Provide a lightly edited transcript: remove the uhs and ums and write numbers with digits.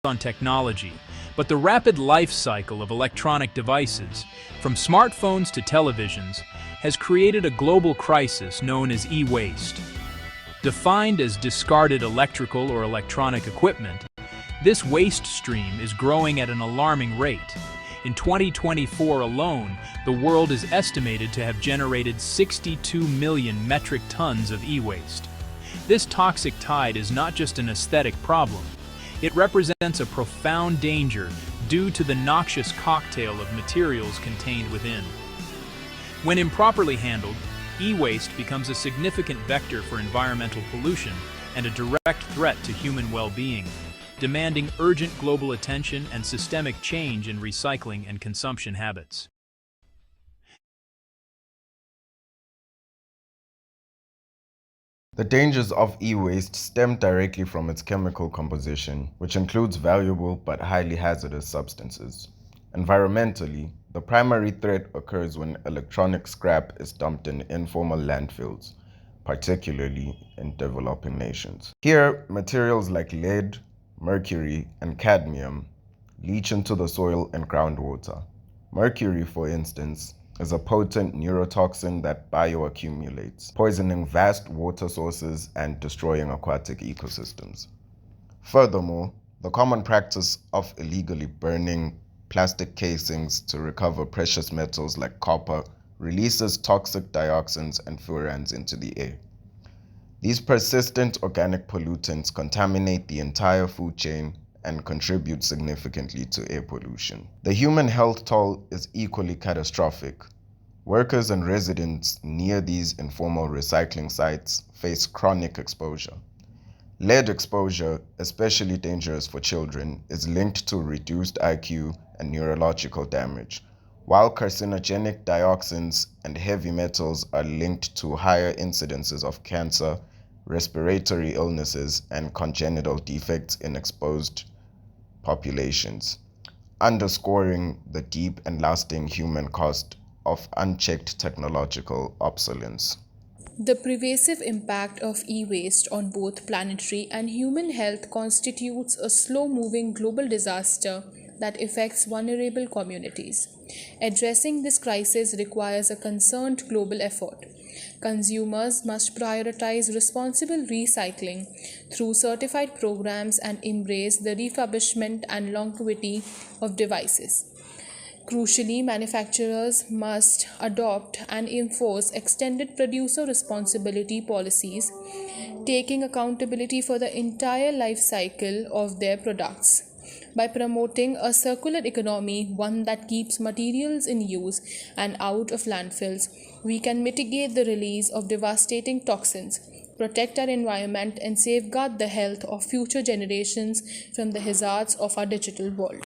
on technology, but the rapid life cycle of electronic devices, from smartphones to televisions, has created a global crisis known as e-waste. Defined as discarded electrical or electronic equipment, this waste stream is growing at an alarming rate. In 2024 alone, the world is estimated to have generated 62 million metric tons of e-waste. This toxic tide is not just an aesthetic problem. It represents a profound danger due to the noxious cocktail of materials contained within. When improperly handled, e-waste becomes a significant vector for environmental pollution and a direct threat to human well-being, demanding urgent global attention and systemic change in recycling and consumption habits. The dangers of e-waste stem directly from its chemical composition, which includes valuable but highly hazardous substances. Environmentally, the primary threat occurs when electronic scrap is dumped in informal landfills, particularly in developing nations. Here, materials like lead, mercury, and cadmium leach into the soil and groundwater. Mercury, for instance, is a potent neurotoxin that bioaccumulates, poisoning vast water sources and destroying aquatic ecosystems. Furthermore, the common practice of illegally burning plastic casings to recover precious metals like copper releases toxic dioxins and furans into the air. These persistent organic pollutants contaminate the entire food chain and contribute significantly to air pollution. The human health toll is equally catastrophic. Workers and residents near these informal recycling sites face chronic exposure. Lead exposure, especially dangerous for children, is linked to reduced IQ and neurological damage, while carcinogenic dioxins and heavy metals are linked to higher incidences of cancer, respiratory illnesses, and congenital defects in exposed populations, underscoring the deep and lasting human cost of unchecked technological obsolescence. The pervasive impact of e-waste on both planetary and human health constitutes a slow-moving global disaster that affects vulnerable communities. Addressing this crisis requires a concerned global effort. Consumers must prioritize responsible recycling through certified programs and embrace the refurbishment and longevity of devices. Crucially, manufacturers must adopt and enforce extended producer responsibility policies, taking accountability for the entire life cycle of their products. By promoting a circular economy, one that keeps materials in use and out of landfills, we can mitigate the release of devastating toxins, protect our environment, and safeguard the health of future generations from the hazards of our digital world.